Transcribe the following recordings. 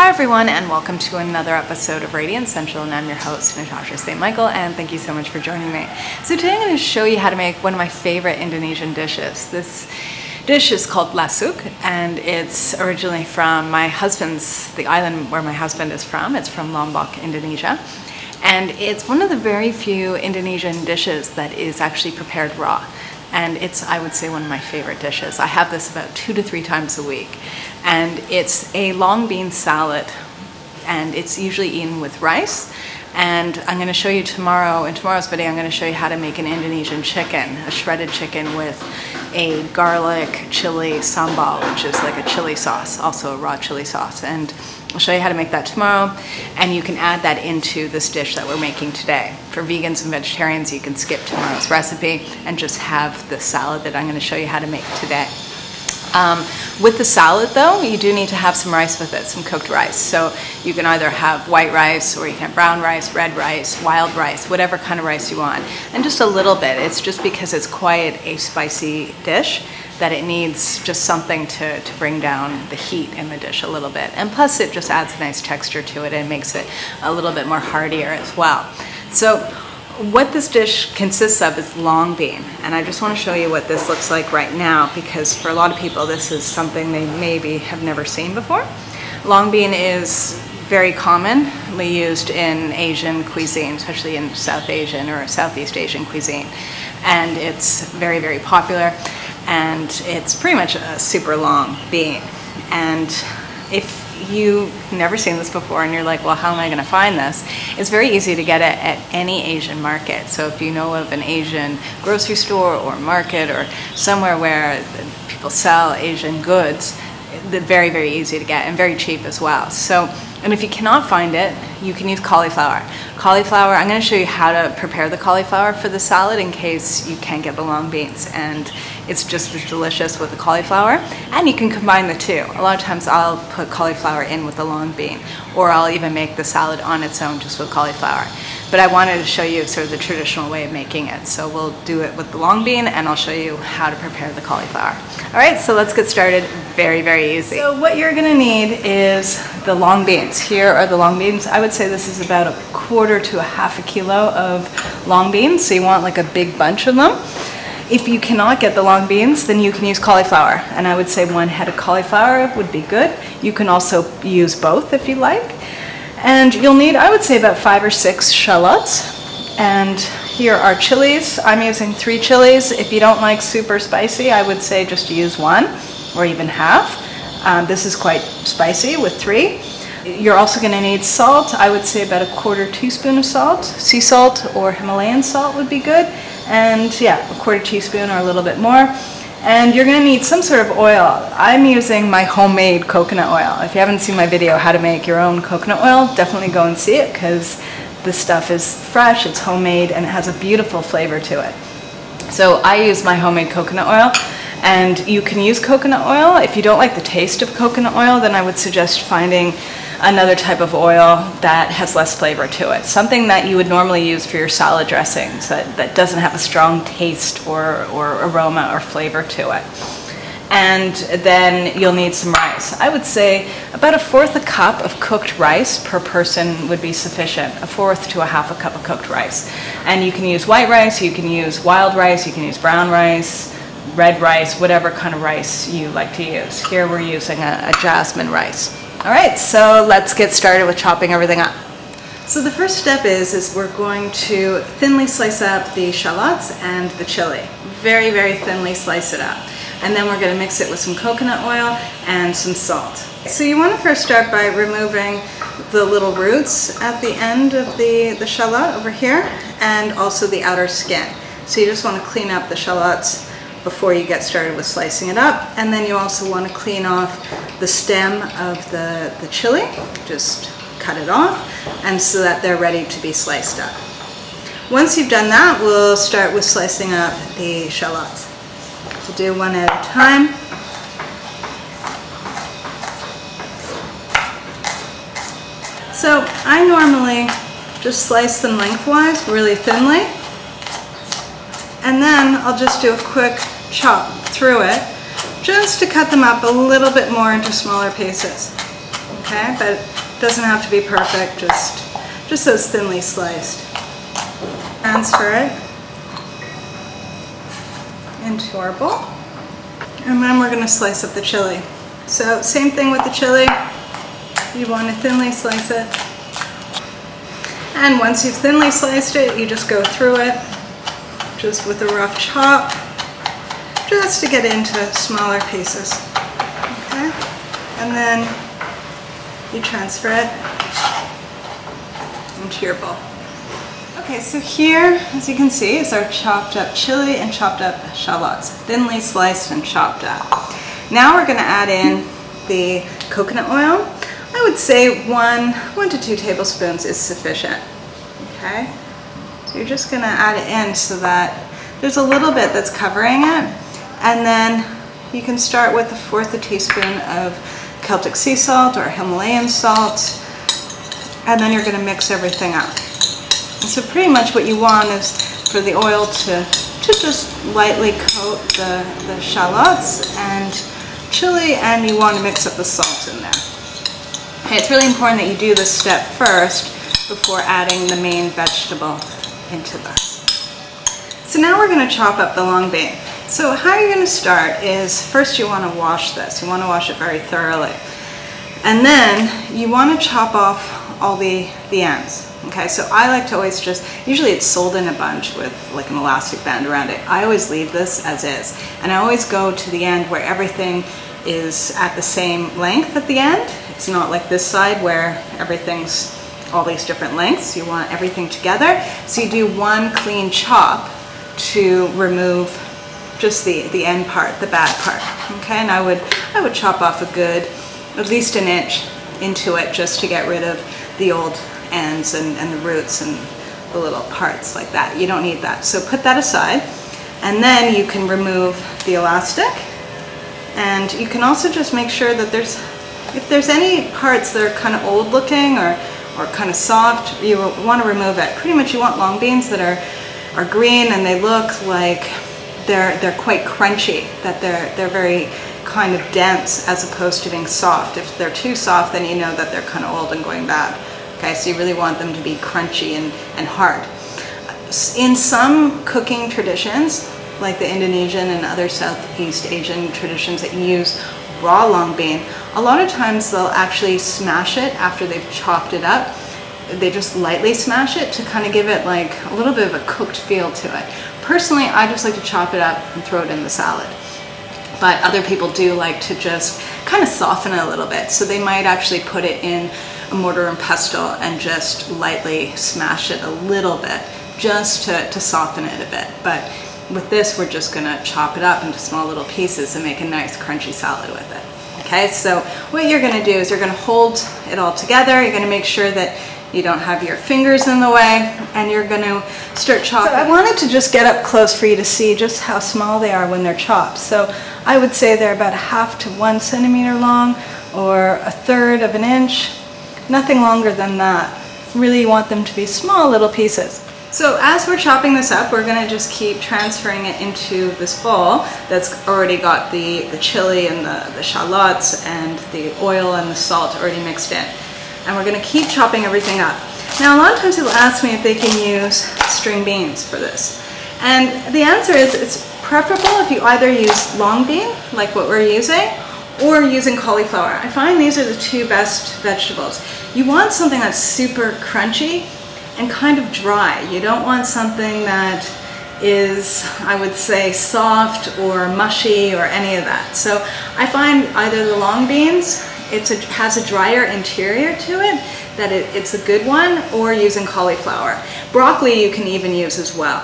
Hi everyone, and welcome to another episode of Radiant Central, and I'm your host, Natasha St. Michael, and thank you so much for joining me. So today I'm going to show you how to make one of my favorite Indonesian dishes. This dish is called Lasuq, and it's originally from the island where my husband is from. It's from Lombok, Indonesia. And it's one of the very few Indonesian dishes that is actually prepared raw. And it's, I would say, one of my favorite dishes. I have this about 2 to 3 times a week. And it's a long bean salad, and it's usually eaten with rice. And I'm going to show you in tomorrow's video, I'm going to show you how to make an Indonesian chicken, a shredded chicken with a garlic chili sambal, which is like a chili sauce, also a raw chili sauce. And I'll show you how to make that tomorrow, and you can add that into this dish that we're making today. For vegans and vegetarians, you can skip tomorrow's recipe and just have the salad that I'm going to show you how to make today. With the salad though, you do need to have some rice with it, some cooked rice. So you can either have white rice, or you can have brown rice, red rice, wild rice, whatever kind of rice you want. And just a little bit. It's just because it's quite a spicy dish that it needs just something to bring down the heat in the dish a little bit. And plus it just adds a nice texture to it and makes it a little bit more heartier as well. So what this dish consists of is long bean, and I just want to show you what this looks like right now, because for a lot of people this is something they maybe have never seen before. Long bean is very commonly used in Asian cuisine, especially in South Asian or Southeast Asian cuisine, and it's very, very popular, and it's pretty much a super long bean. And if you've never seen this before and you're like, well, how am I going to find this? It's very easy to get it at any Asian market. So if you know of an Asian grocery store or market or somewhere where people sell Asian goods, they're very, very easy to get and very cheap as well. So, and if you cannot find it, you can use cauliflower. Cauliflower, I'm going to show you how to prepare the cauliflower for the salad in case you can't get the long beans. And it's just as delicious with the cauliflower, and you can combine the two. A lot of times I'll put cauliflower in with the long bean, or I'll even make the salad on its own just with cauliflower. But I wanted to show you sort of the traditional way of making it. So we'll do it with the long bean, and I'll show you how to prepare the cauliflower. All right, so let's get started. Very, very easy. So what you're gonna need is the long beans. Here are the long beans. I would say this is about 1/4 to 1/2 kilo of long beans. So you want like a big bunch of them. If you cannot get the long beans, then you can use cauliflower. And I would say 1 head of cauliflower would be good. You can also use both if you like. And you'll need, I would say, about 5 or 6 shallots. And here are chilies. I'm using 3 chilies. If you don't like super spicy, I would say just use 1 or even half. This is quite spicy with 3. You're also going to need salt. I would say about 1/4 teaspoon of salt. Sea salt or Himalayan salt would be good. And yeah, 1/4 teaspoon or a little bit more. And you're going to need some sort of oil. I'm using my homemade coconut oil. If you haven't seen my video how to make your own coconut oil, definitely go and see it, because this stuff is fresh, it's homemade, and it has a beautiful flavor to it. So I use my homemade coconut oil. And you can use coconut oil. If you don't like the taste of coconut oil, then I would suggest finding another type of oil that has less flavor to it. Something that you would normally use for your salad dressings that doesn't have a strong taste or aroma or flavor to it. And then you'll need some rice. I would say about 1/4 cup of cooked rice per person would be sufficient. 1/4 to 1/2 cup of cooked rice. And you can use white rice, you can use wild rice, you can use brown rice, red rice, whatever kind of rice you like to use. Here we're using a jasmine rice. All right, so let's get started with chopping everything up. So the first step is we're going to thinly slice up the shallots and the chili. Very, very thinly slice it up. And then we're going to mix it with some coconut oil and some salt. So you want to first start by removing the little roots at the end of the shallot over here, and also the outer skin. So you just want to clean up the shallots before you get started with slicing it up. And then you also want to clean off the stem of the chili, just cut it off, and so that they're ready to be sliced up. Once you've done that, we'll start with slicing up the shallots. We'll do one at a time. So I normally just slice them lengthwise, really thinly, and then I'll just do a quick chop through it just to cut them up a little bit more into smaller pieces. Okay, but Doesn't have to be perfect, just those thinly sliced. Transfer it into our bowl. And then we're going to slice up the chili. So same thing with the chili. You want to thinly slice it. And once you've thinly sliced it, you just go through it just with a rough chop, just to get into smaller pieces. Okay? And then you transfer it into your bowl. Okay, so here, as you can see, is our chopped up chili and chopped up shallots, thinly sliced and chopped up. Now we're going to add in the coconut oil. I would say 1 to 2 tablespoons is sufficient. Okay, so you're just going to add it in so that there's a little bit that's covering it, and then you can start with 1/4 teaspoon of Celtic sea salt or Himalayan salt, and then you're going to mix everything up. And so pretty much what you want is for the oil to just lightly coat the shallots and chili, and you want to mix up the salt in there. Okay, it's really important that you do this step first before adding the main vegetable into this. So now we're going to chop up the long bean. So how you're going to start is first you want to wash this. You want to wash it very thoroughly. And then you want to chop off all the ends. Okay, so I like to always usually it's sold in a bunch with like an elastic band around it. I always leave this as is. And I always go to the end where everything is at the same length at the end. It's not like this side where everything's all these different lengths. You want everything together. So you do one clean chop to remove just the end part, the bad part. Okay, and I would chop off a good, at least 1 inch into it just to get rid of the old ends and the roots and the little parts like that. You don't need that. So put that aside, and then you can remove the elastic, and you can also just make sure that if there's any parts that are kind of old looking or kind of soft, you want to remove it. Pretty much you want long beans that are green and they look like they're quite crunchy, that they're very kind of dense as opposed to being soft. If they're too soft, then you know that they're kind of old and going bad. Okay, so you really want them to be crunchy and hard. In some cooking traditions, like the Indonesian and other Southeast Asian traditions that use raw long bean, a lot of times they'll actually smash it after they've chopped it up. They just lightly smash it to kind of give it like a little bit of a cooked feel to it. Personally, I just like to chop it up and throw it in the salad. But other people do like to just kind of soften it a little bit. So they might actually put it in a mortar and pestle and just lightly smash it a little bit just to soften it a bit. But with this, we're just gonna chop it up into small little pieces and make a nice crunchy salad with it. Okay, so what you're gonna do is you're gonna hold it all together. You're gonna make sure that you don't have your fingers in the way, and you're gonna start chopping. So I wanted to just get up close for you to see just how small they are when they're chopped. So I would say they're about 1/2 to 1 centimeter long, or 1/3 of an inch. Nothing longer than that. Really you want them to be small little pieces. So as we're chopping this up, we're gonna just keep transferring it into this bowl that's already got the chili and the shallots and the oil and the salt already mixed in. And we're gonna keep chopping everything up. Now a lot of times people ask me if they can use string beans for this. And the answer is it's preferable if you either use long bean, like what we're using, or using cauliflower. I find these are the 2 best vegetables. You want something that's super crunchy and kind of dry. You don't want something that is, I would say, soft or mushy or any of that. So I find either the long beans, it has a drier interior to it, that it's a good one, or using cauliflower. Broccoli you can even use as well.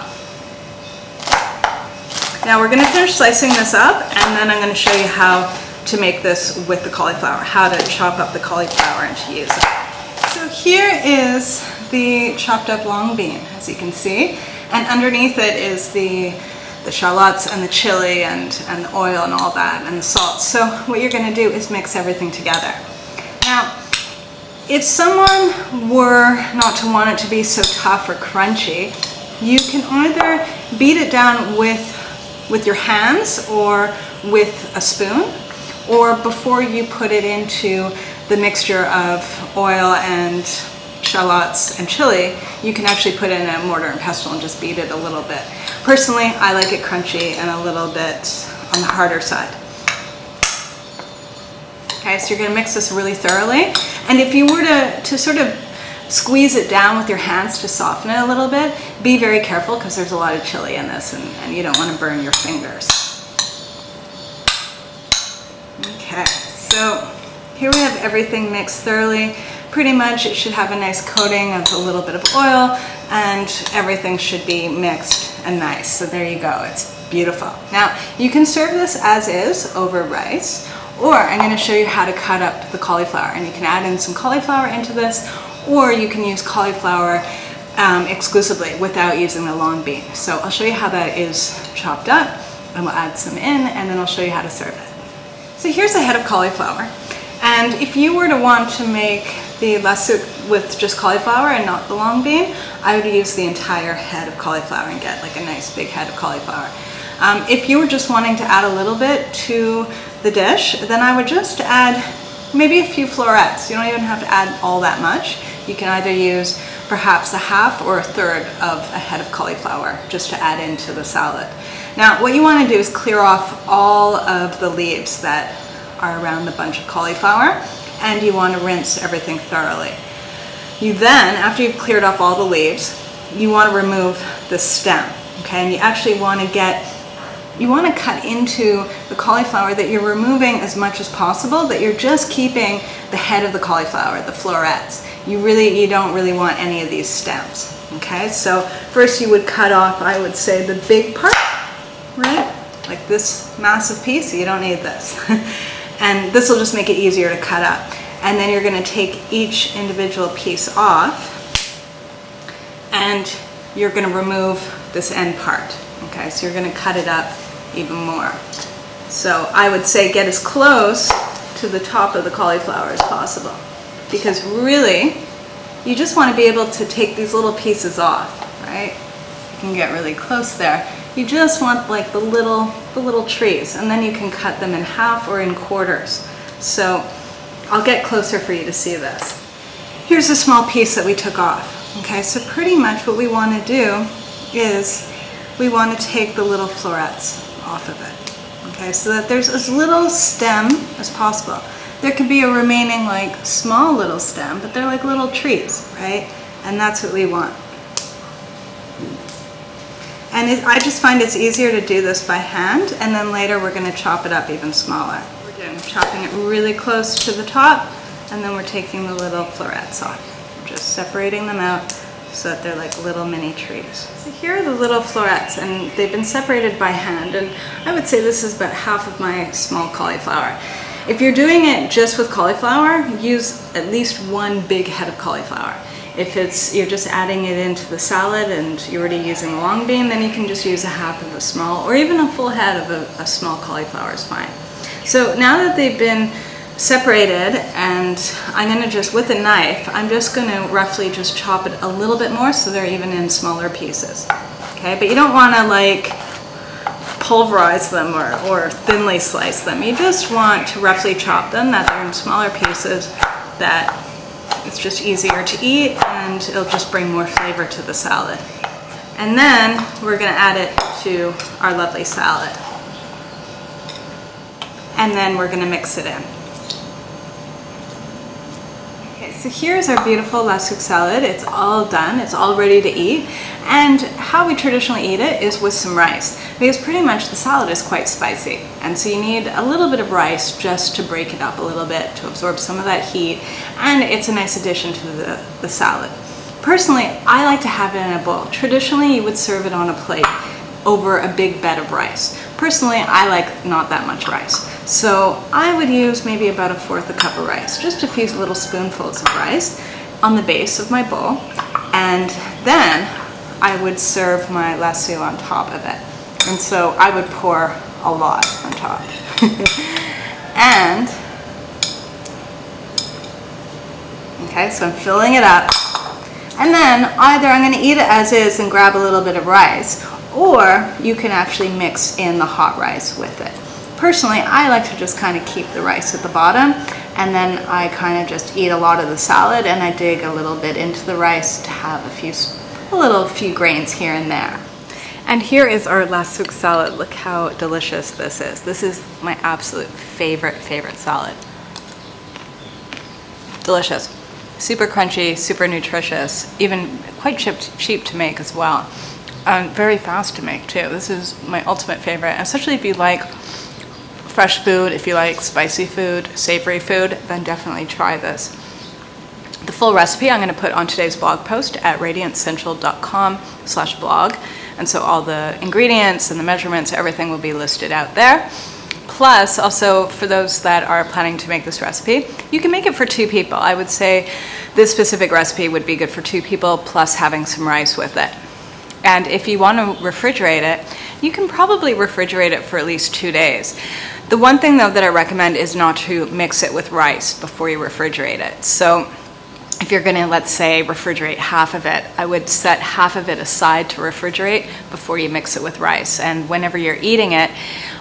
Now we're gonna finish slicing this up, and then I'm gonna show you how to make this with the cauliflower, how to chop up the cauliflower and to use it. So here is the chopped up long bean, as you can see, and underneath it is the shallots and the chili and the oil and all that and the salt. So what you're going to do is mix everything together. Now, if someone were not to want it to be so tough or crunchy, you can either beat it down with your hands or with a spoon, or before you put it into the mixture of oil and shallots and chili, you can actually put it in a mortar and pestle and just beat it a little bit. Personally, I like it crunchy and a little bit on the harder side. Okay, so you're going to mix this really thoroughly. And if you were to sort of squeeze it down with your hands to soften it a little bit, be very careful because there's a lot of chili in this and you don't want to burn your fingers. Okay, so here we have everything mixed thoroughly. Pretty much it should have a nice coating of a little bit of oil and everything should be mixed and nice. So there you go, it's beautiful. Now you can serve this as is over rice, or I'm going to show you how to cut up the cauliflower, and you can add in some cauliflower into this, or you can use cauliflower exclusively without using the long bean. So I'll show you how that is chopped up, and we'll add some in, and then I'll show you how to serve it. So here's a head of cauliflower, and if you were to want to make the lasuq with just cauliflower and not the long bean, I would use the entire head of cauliflower and get like a nice big head of cauliflower. If you were just wanting to add a little bit to the dish, then I would just add maybe a few florets. You don't even have to add all that much. You can either use perhaps a half or a third of a head of cauliflower just to add into the salad. Now what you want to do is clear off all of the leaves that are around the bunch of cauliflower, and you want to rinse everything thoroughly. You then, after you've cleared off all the leaves, you want to remove the stem, okay? And you actually want to cut into the cauliflower that you're removing as much as possible, that you're just keeping the head of the cauliflower, the florets. You don't really want any of these stems, okay? So first you would cut off, I would say, the big part, right? Like this massive piece, you don't need this. And this will just make it easier to cut up. And then you're going to take each individual piece off, and you're going to remove this end part. Okay, so you're going to cut it up even more. So I would say get as close to the top of the cauliflower as possible, because really you just want to be able to take these little pieces off, right? You can get really close there. You just want like the little trees, and then you can cut them in half or in quarters. So I'll get closer for you to see this. Here's a small piece that we took off. Okay, so pretty much what we want to do is we want to take the little florets off of it. Okay, so that there's as little stem as possible. There could be a remaining like small little stem, but they're like little trees, right? And that's what we want. And I just find it's easier to do this by hand, and then later we're going to chop it up even smaller. We're doing chopping it really close to the top, and then we're taking the little florets off. We're just separating them out so that they're like little mini trees. So here are the little florets, and they've been separated by hand, and I would say this is about half of my small cauliflower. If you're doing it just with cauliflower, use at least one big head of cauliflower. If you're just adding it into the salad and you're already using a long bean, then you can just use a half of a small, or even a full head of a small cauliflower is fine. So now that they've been separated, and I'm going to just, with a knife, I'm just going to roughly just chop it a little bit more so they're even in smaller pieces. Okay, but you don't want to like pulverize them or thinly slice them. You just want to roughly chop them, that they're in smaller pieces, that it's just easier to eat, and it'll just bring more flavor to the salad. And then we're going to add it to our lovely salad. And then we're going to mix it in. Okay, so here's our beautiful lasuq salad. It's all done. It's all ready to eat. And how we traditionally eat it is with some rice, because pretty much the salad is quite spicy. And so you need a little bit of rice just to break it up a little bit, to absorb some of that heat. And it's a nice addition to the salad. Personally, I like to have it in a bowl. Traditionally, you would serve it on a plate over a big bed of rice. Personally, I like not that much rice. So I would use maybe about 1/4 cup of rice, just a few little spoonfuls of rice on the base of my bowl. And then I would serve my lasuq on top of it. And so I would pour a lot on top. And, okay, so I'm filling it up. And then either I'm going to eat it as is and grab a little bit of rice, or you can actually mix in the hot rice with it. Personally, I like to just kind of keep the rice at the bottom, and then I kind of just eat a lot of the salad, and I dig a little bit into the rice to have a few grains here and there. And here is our Lasuq salad. Look how delicious this is. This is my absolute favorite salad. Delicious. Super crunchy, super nutritious, even quite cheap to make as well. And very fast to make too. This is my ultimate favorite, especially if you like fresh food, if you like spicy food, savory food, then definitely try this. The full recipe I'm going to put on today's blog post at radiantcentral.com/blog. And so all the ingredients and the measurements, everything will be listed out there. Plus, also for those that are planning to make this recipe, you can make it for 2 people. I would say this specific recipe would be good for 2 people, plus having some rice with it. And if you want to refrigerate it, you can probably refrigerate it for at least 2 days. The one thing though that I recommend is not to mix it with rice before you refrigerate it. So if you're going to, let's say, refrigerate half of it, I would set half of it aside to refrigerate before you mix it with rice. And whenever you're eating it,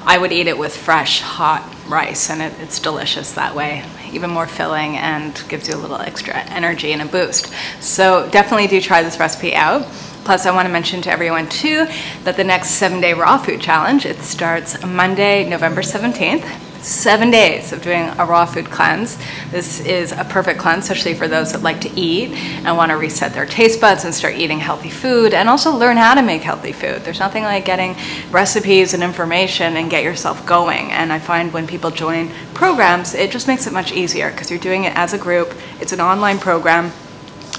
I would eat it with fresh, hot rice, and it's delicious that way. Even more filling and gives you a little extra energy and a boost. So definitely do try this recipe out. Plus, I want to mention to everyone too that the next 7-day raw food challenge, it starts Monday, November 17th. 7 days of doing a raw food cleanse. This is a perfect cleanse, especially for those that like to eat and want to reset their taste buds and start eating healthy food, and also learn how to make healthy food. There's nothing like getting recipes and information and get yourself going. And I find when people join programs, it just makes it much easier because you're doing it as a group. It's an online program.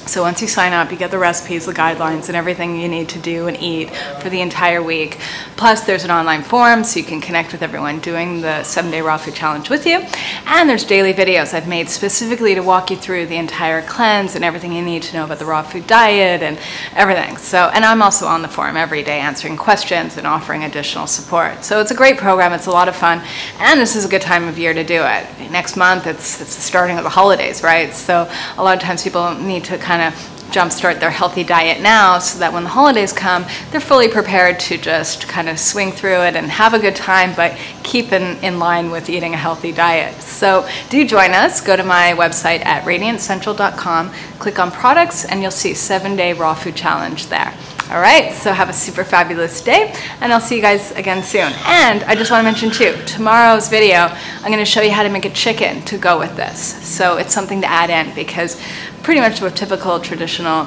So once you sign up, you get the recipes, the guidelines, and everything you need to do and eat for the entire week. Plus, there's an online forum, so you can connect with everyone doing the 7-day raw food challenge with you. And there's daily videos I've made specifically to walk you through the entire cleanse and everything you need to know about the raw food diet and everything. So, and I'm also on the forum every day answering questions and offering additional support. So it's a great program, it's a lot of fun, and this is a good time of year to do it. Next month, it's the starting of the holidays, right? So a lot of times people need to kind of jumpstart their healthy diet now so that when the holidays come, they're fully prepared to just kind of swing through it and have a good time, but keep in line with eating a healthy diet. So do join us. Go to my website at radiantcentral.com, click on products, and you'll see 7-day raw food challenge there. All right, so have a super fabulous day, and I'll see you guys again soon. And I just want to mention too, tomorrow's video, I'm going to show you how to make a chicken to go with this. So it's something to add in, because pretty much what typical traditional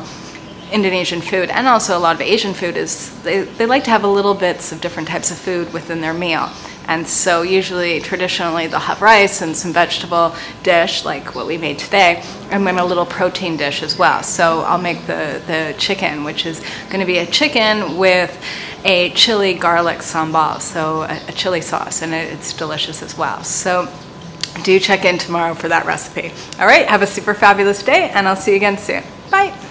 Indonesian food, and also a lot of Asian food, is they like to have a little bits of different types of food within their meal. And so usually, traditionally, they'll have rice and some vegetable dish, like what we made today, and then a little protein dish as well. So I'll make the chicken, which is going to be a chicken with a chili garlic sambal, so a chili sauce, and it's delicious as well. So do check in tomorrow for that recipe. All right, have a super fabulous day, and I'll see you again soon. Bye.